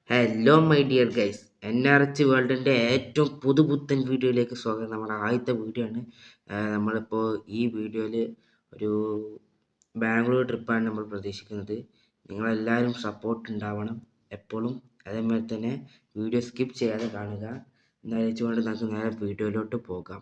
Hello my dear guys, NRH വേൾഡിൻ്റെ ഏറ്റവും പുതുപുത്തൻ വീഡിയോയിലേക്ക് സ്വാഗതം. നമ്മുടെ ആദ്യത്തെ വീഡിയോ ആണ്. നമ്മളിപ്പോൾ ഈ വീഡിയോയിൽ ഒരു ബാംഗ്ലൂർ ട്രിപ്പാണ് നമ്മൾ പ്രതീക്ഷിക്കുന്നത്. നിങ്ങളെല്ലാവരും സപ്പോർട്ട് ഉണ്ടാവണം എപ്പോഴും. അതേമാതിരി തന്നെ വീഡിയോ സ്കിപ്പ് ചെയ്യാതെ കാണുക. എന്നറിയിച്ചുകൊണ്ട് നമുക്ക് നേരെ വീഡിയോയിലോട്ട് പോകാം.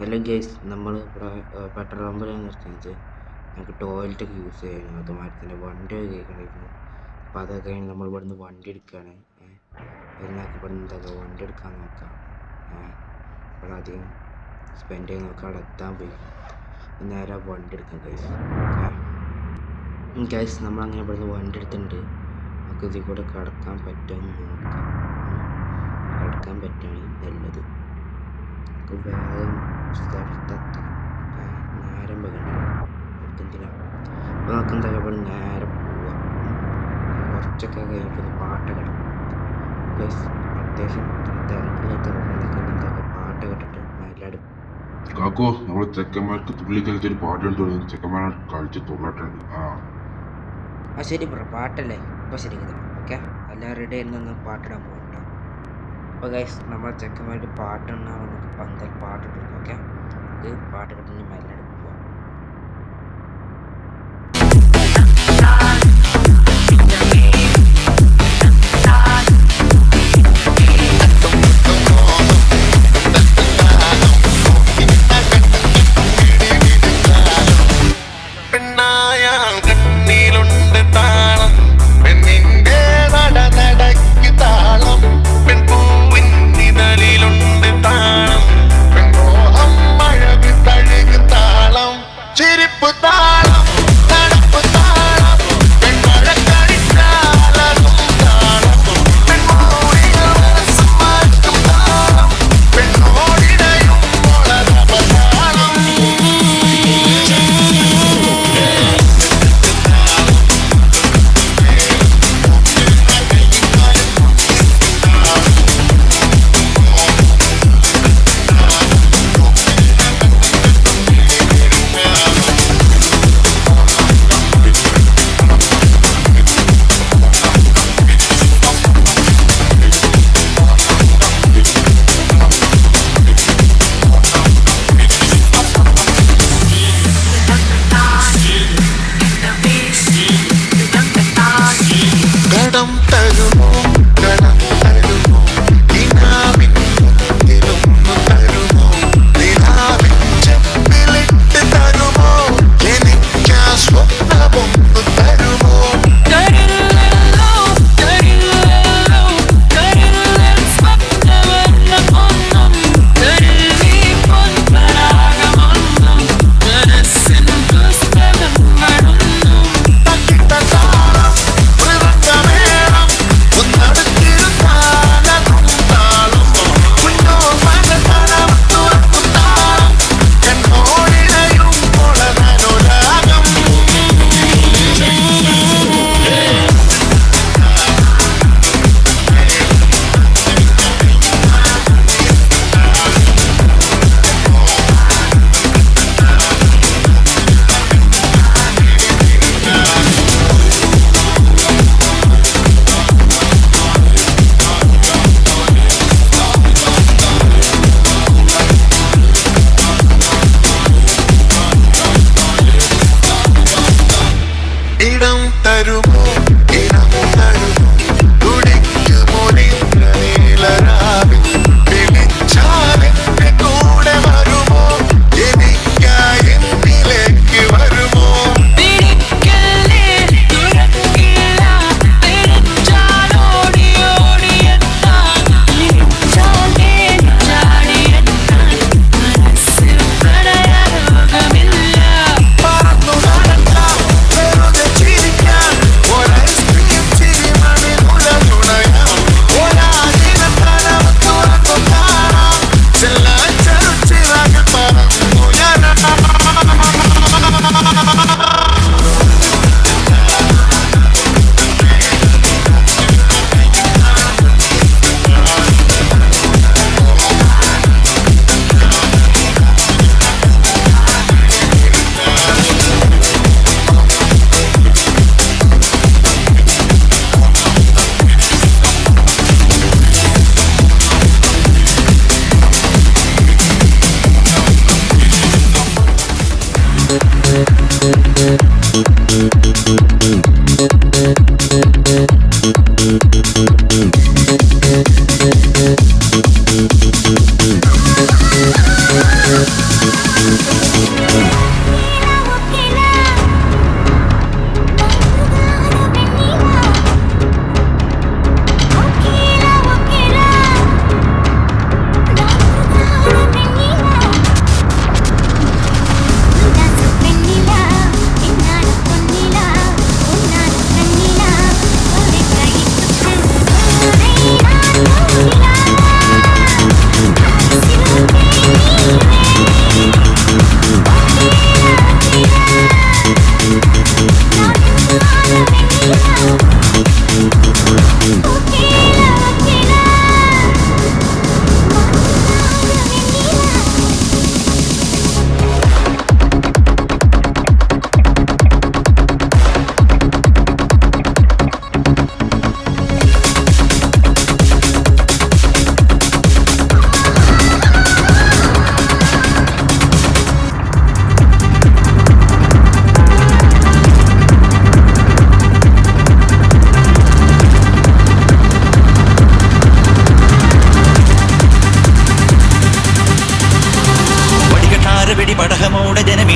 ഹലോ ഗൈസ്, നമ്മൾ ഇവിടെ പെട്രോൾ പമ്പിലാണ് നിർത്തുന്നത്. നമുക്ക് ടോയ്ലറ്റൊക്കെ യൂസ് ചെയ്യണം. അതുമാതിരി തന്നെ വണ്ടി കേൾക്കണമായിരുന്നു. അപ്പോൾ അതൊക്കെ കഴിഞ്ഞ് നമ്മൾ ഇവിടുന്ന് വണ്ടി എടുക്കുകയാണ്. നമുക്ക് ഇവിടുന്ന് എന്താ വണ്ടി എടുക്കാൻ നോക്കാം. ഇവിടെ അധികം സ്പെൻഡ് ചെയ്ത് നോക്കാം. അവിടെ എത്താൻ പോയി നേരെ വണ്ടി എടുക്കാം ഗൈസ്. നമ്മളങ്ങനെ ഇവിടുന്ന് വണ്ടി എടുത്തിട്ടുണ്ട്. നമുക്ക് ഇതിൽ കൂടെ കിടക്കാൻ പറ്റുമെന്ന് നോക്കാം. കിടക്കാൻ പറ്റുകയാണെങ്കിൽ നല്ലത്. വേഗം സ്ഥലത്തെത്താം. നേരം വെക്കണ്ടില്ല. അപ്പോൾ നമുക്ക് എന്താ ഇവിടെ നേരെ പോവാം. കുറച്ചൊക്കെ കഴിഞ്ഞിട്ട് പാട്ടൊക്കെ ഇടാം. അത്യാവശ്യം തിരക്കിലൊക്കെ പാട്ടൊക്കെ ഇട്ടിട്ട് നല്ലടും. കാക്കോ, നമ്മളെ ചെക്കന്മാർക്ക് തുള്ളി കളിച്ചൊരു പാട്ടുണ്ട്. ചെക്കന്മാരെ കളിച്ച് തുള്ളട്ടുണ്ട്. ശരി ബ്രോ, പാട്ടല്ലേ? അപ്പോൾ ശരി. ഓക്കെ, എല്ലാം റെഡി ആയിരുന്നു. പാട്ടിടാൻ പോകട്ടോ. അപ്പോൾ ഗൈസ്, നമ്മൾ ചെക്കന്മാർക്ക് പാട്ടുണ്ടാവും. എന്തായാലും പാട്ടിട്ട് കൊടുക്കും. ഓക്കെ, ഇത് പാട്ട് കിട്ടുന്ന മെല്ലടി പോവാം.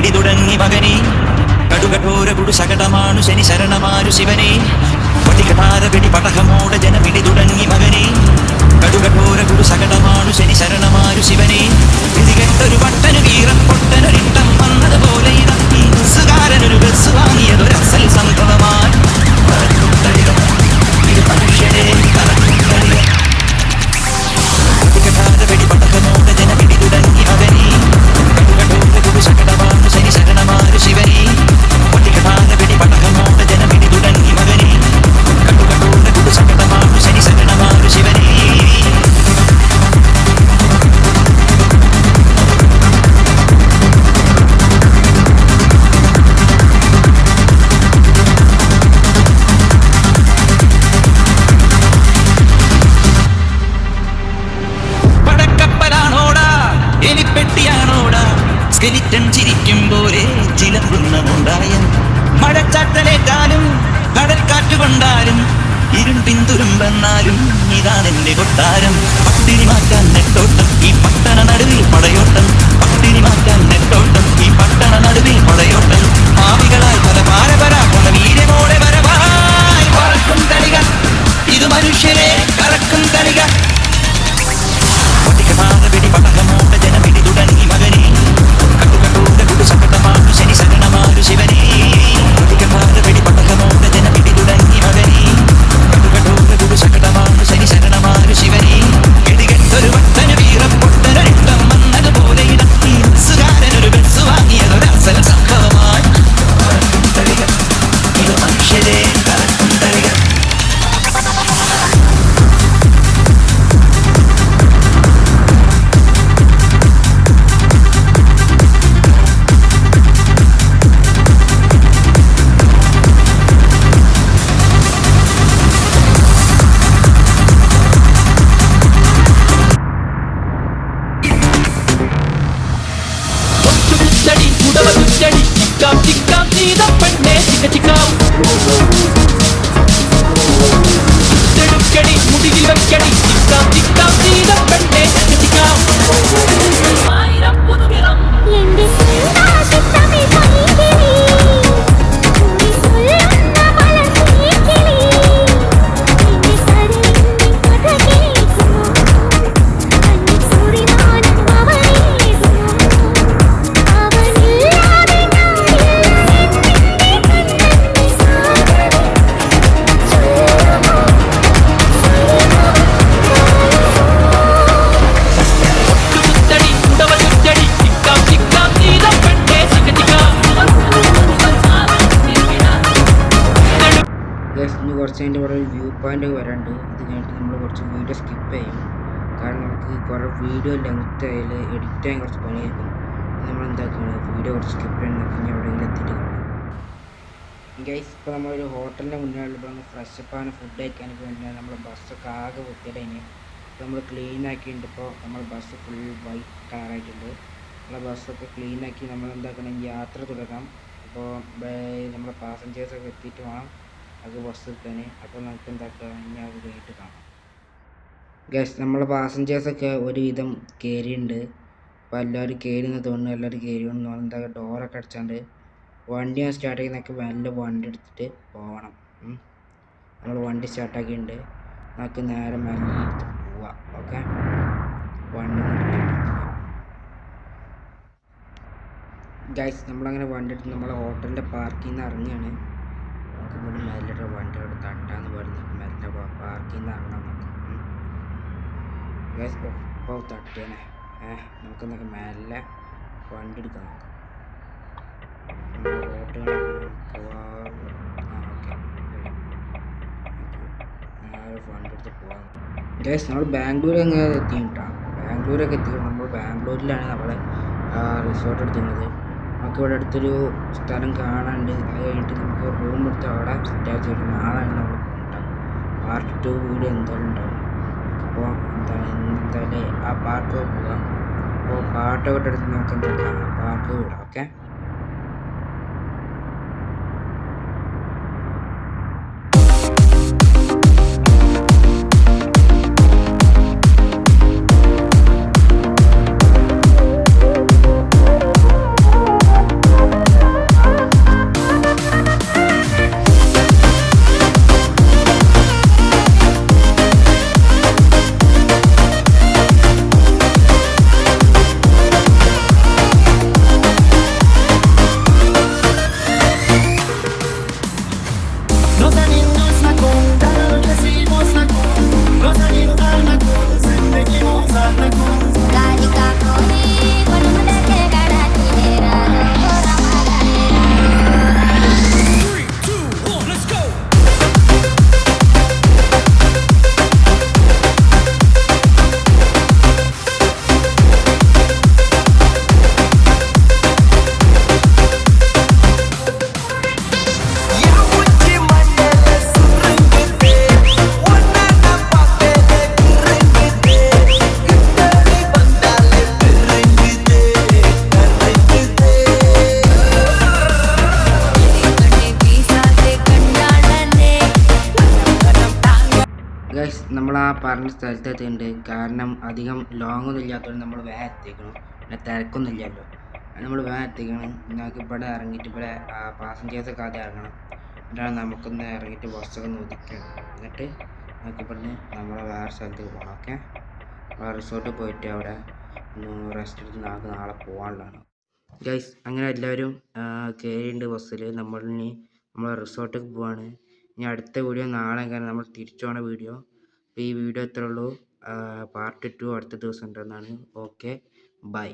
ജനമിടി തുടങ്ങി മകനെ കടുകഠോര കുടു സകടമാണു ശനി ശരണമാരു ശിവനെ പട്ടികടാര വെടി പടഹമോടെ ജനമിടി തുടങ്ങി മകനെ കടുകഠോര കുടു സകടമാണു ശനി ശരണമാരു ശിവനെ വിധികെട്ടൊരു പട്ടനു വീറം പൊട്ടനൊരിട്ടം വന്നതുപോലെ ഇടത്തി ബസ്സുകാരനൊരു ബസ് വാങ്ങിയതൊരു അസൽ സംഭവമായി ഇത് മനുഷ്യരെ കറക്കും കളികൾ പട്ടികടാര വെടി പടഹമോടെ ജനമിടി തുടങ്ങി മകനെ കടുകഠോര കുടു സകടമാണു ശനി ശരണമാരു ശിവനെ പട്ടികടാര വെടി പടഹമോടെ ജനമിടി തുടങ്ങി മകനെ കടുകഠോര കുടു സകടമാണു ശനി ശരണമാരു ശിവനെ പടക്കപ്പലാണോടാ എലിപ്പെട്ടിയാണോടാ സ്കെലിറ്റൻ ചിരിക്കും പോലെ ചിലമ്പുന്നമുണ്ടായ മഴച്ചാറ്റലേറ്റാലും കടൽക്കാറ്റുകൊണ്ടാലും ഇരുമ്പിൻ തുരുമ്പെന്നാലും ഇതാണെന്റെ കൊട്ടാരം പട്ടിണി മാറ്റാൻ നെട്ടോട്ടം ഈ പട്ടണ നടുവിൽ പടയോട്ടം പട്ടിണി മാറ്റാൻ നെട്ടോട്ടം ഈ പട്ടണ നടുവിൽ പടയോട്ടം ആവികളായി പല പാരപര പല വീരമോടെ വരവായി പറക്കും തരിക ഇത് മനുഷ്യരെ കറക്കും തരിക പട്ടികടാര വെടി പടഹമോടെ ജനമിടി തുടങ്ങി മകനെ കടുകഠോര കുടു സകടമാണു ശനി ശരണമാരു ശിവനെ പട്ടികടാര വെടി പടഹമോടെ ജനമിടി തുടങ്ങി മകനെ കടുകഠോര കുടു സകടമാണു ശനി ശരണമാരു ശിവനെ ഇടികെട്ടൊരു വട്ടനു വീറപ്പൊട്ടനൊരിട്ടം വന്നതുപോലെ ഇടത്തി ബസ്സുകാരനൊരു ബസ് വാങ്ങിയതൊരു അസൽ സംഭവമായി കറക്കും തരിക ഇത് മനുഷ്യരെ കറക്കും തരിക ഒറ്റുകുത്തടി ഉടവകുത്തടി ചിക്കാം ചിക്കാം ചെയ്ത പെണ്ണെ ചിക്ക ചിക്കാം തെടുക്കടി മുടിയിൽ വെക്കടി ചിക്കാം ചിക്കാം ചെയ്ത പെണ്ണെ ചിക്ക ചിക്കാം ആയിരം പുതുവിറം എന്റെ സന്താശത്തമേ പൈകിളി നീ സൊല്ലുന്ന മലർത്തീക്കിളി എന്റെ സരളിന്റെ കഥ കേൾക്കുമോ അന്നി സുറിമാനം അവനേകുമോ അവനില്ലാതെ ഞാനില്ല എന്നെ കണ്ണെന്നെ സാഗരം ചൊല്ലുമോ ഒറ്റുകുത്തടി ഉടവകുത്തടി ചിക്കാം ചിക്കാം ചെയ്ത പെണ്ണെ ചിക്ക ചിക്കാം ഗൈസ് ഇനി കുറച്ച് കഴിഞ്ഞിട്ട് കുറേ വ്യൂ പോയിന്റ് വരാണ്ട് ഇത് കഴിഞ്ഞിട്ട് നമ്മൾ കുറച്ച് വീഡിയോ സ്കിപ്പ് ചെയ്യും കാരണം നമുക്ക് കുറേ വീഡിയോ ലെങ്ത് ആയാൽ എഡിറ്റ് ചെയ്യാൻ കുറച്ച് പണിയായിരിക്കും നമ്മൾ എന്താക്കുകയാണ് വീഡിയോ കുറച്ച് സ്കിപ്പ് ചെയ്യണം ഇനി എവിടെയെങ്കിലും എത്തിയിട്ട് കാണാം ഗൈസ് ഇപ്പോൾ നമ്മളൊരു ഹോട്ടലിൻ്റെ മുന്നിലുള്ള ഇപ്പോൾ നമ്മൾ ഫ്രഷപ്പ് ആണ് ഫുഡ് കഴിക്കാനൊക്കെ വേണ്ടിയാണ് നമ്മൾ ബസ്സൊക്കെ ആകെ വൃത്തിയിടേന് ഇപ്പോൾ നമ്മൾ ക്ലീൻ ആക്കിയിട്ടുണ്ട് ഇപ്പോൾ നമ്മൾ ബസ് ഫുൾ വൈറ്റ് കളറായിട്ടുണ്ട് നമ്മളെ ബസ്സൊക്കെ ക്ലീൻ ആക്കി നമ്മൾ എന്താക്കണം യാത്ര തുടരാം ഇപ്പോൾ നമ്മുടെ പാസഞ്ചേഴ്സൊക്കെ എത്തിയിട്ട് വേണം അത് ബസ് എടുക്കാൻ അപ്പോൾ നമുക്ക് എന്താക്കുക ഇനി അത് കഴിഞ്ഞിട്ട് കാണാം ഗൈസ് നമ്മളെ പാസഞ്ചേഴ്സൊക്കെ ഒരുവിധം കയറിയിട്ടുണ്ട് അപ്പോൾ എല്ലാവരും കയറിയെന്ന് തോന്നുന്നു എല്ലാവരും കയറിയെന്ന് തോന്നുന്നു എന്താ ഡോറൊക്കെ അടിച്ചാണ്ട് വണ്ടി ഞാൻ സ്റ്റാർട്ട് ചെയ്യുന്നതൊക്കെ നല്ല വണ്ടി എടുത്തിട്ട് പോകണം നമ്മൾ വണ്ടി സ്റ്റാർട്ടാക്കിയിട്ടുണ്ട് നമുക്ക് നേരെ മെല്ലെ എടുത്ത് പോവാം ഓക്കെ വണ്ടി ഗൈസ് നമ്മളങ്ങനെ വണ്ടി എടുത്ത് നമ്മളെ ഹോട്ടലിൻ്റെ പാർക്കിൽ നിന്ന് ഇറങ്ങിയാണ് നമുക്ക് ഇവിടെ മെല്ലെ വണ്ടിയോട് തട്ടാന്ന് പറഞ്ഞ് മെല്ലെ പാർക്കിൽ നിന്ന് ഇറങ്ങാം നമുക്ക് ഗൈസ് ഇപ്പോൾ തട്ടിയാണേ നമുക്കെന്നൊക്കെ മെല്ലെ വണ്ടി എടുക്കാം നമുക്ക് ഹോട്ടലുകൾ വണ്ടി എടുത്ത് പോവാം ഗൈസ് നമ്മൾ ബാംഗ്ലൂർ എങ്ങനെ എത്തിയിട്ടാണ് ബാംഗ്ലൂരൊക്കെ എത്തി നമ്മൾ ബാംഗ്ലൂരിലാണ് നമ്മളെ റിസോർട്ട് എടുത്തിരുന്നത് നമുക്ക് ഇവിടെ അടുത്തൊരു സ്ഥലം കാണാണ്ട് അത് കഴിഞ്ഞിട്ട് നമുക്ക് റൂം എടുത്ത് അവിടെ സ്റ്റേ ചെയ്തിട്ട് നാളെയാണ് നമ്മൾ പോകുന്നുണ്ടാവും പാർട്ട് 2 വീഡിയോ എന്തായാലും ഉണ്ടാവും അപ്പോൾ എന്തായാലും ആ പാർക്ക് പോകാം അപ്പോൾ പാട്ടൊക്കെ എടുത്ത് നമുക്ക് എന്താ പാർക്ക് വിടാം ഓക്കെ പറഞ്ഞ സ്ഥലത്തെത്തിയിട്ടുണ്ട്. കാരണം അധികം ലോങ് ഒന്നും ഇല്ലാത്തതുകൊണ്ട് നമ്മൾ വേഗം എത്തിക്കണം. പിന്നെ തിരക്കൊന്നും ഇല്ലല്ലോ, നമ്മൾ വേഗം എത്തിക്കണം. ഞങ്ങൾക്ക് ഇവിടെ ഇറങ്ങിയിട്ട് ഇവിടെ പാസഞ്ചേഴ്സൊക്കെ ആദ്യം ഇറങ്ങണം. എന്നിട്ടാണ് നമുക്കൊന്ന് ഇറങ്ങിയിട്ട് ബസ്സൊക്കെ ഒന്ന് ഒതുക്കണം. എന്നിട്ട് നമുക്ക് ഇവിടുന്ന് നമ്മളെ വേറെ സ്ഥലത്തേക്ക് പോകണം. ഓക്കെ, റിസോർട്ടിൽ പോയിട്ട് അവിടെ ഒന്ന് റെസ്റ്റ് എടുത്ത് നമുക്ക് നാളെ പോകാനുള്ളതാണ് ഗൈസ്. അങ്ങനെ എല്ലാവരും കയറിയിട്ടുണ്ട് ബസ്സിൽ. നമ്മളിനി നമ്മളെ റിസോർട്ടിലേക്ക് പോവാണ്. ഇനി അടുത്ത വീഡിയോ നാളെ, കാരണം നമ്മൾ തിരിച്ചു പോണ വീഡിയോ. അപ്പോൾ ഈ വീഡിയോ ഇത്രേ ഉള്ളൂ. പാർട്ട് 2 അടുത്ത ദിവസം ഉണ്ടെന്നാണ്. Okay, by.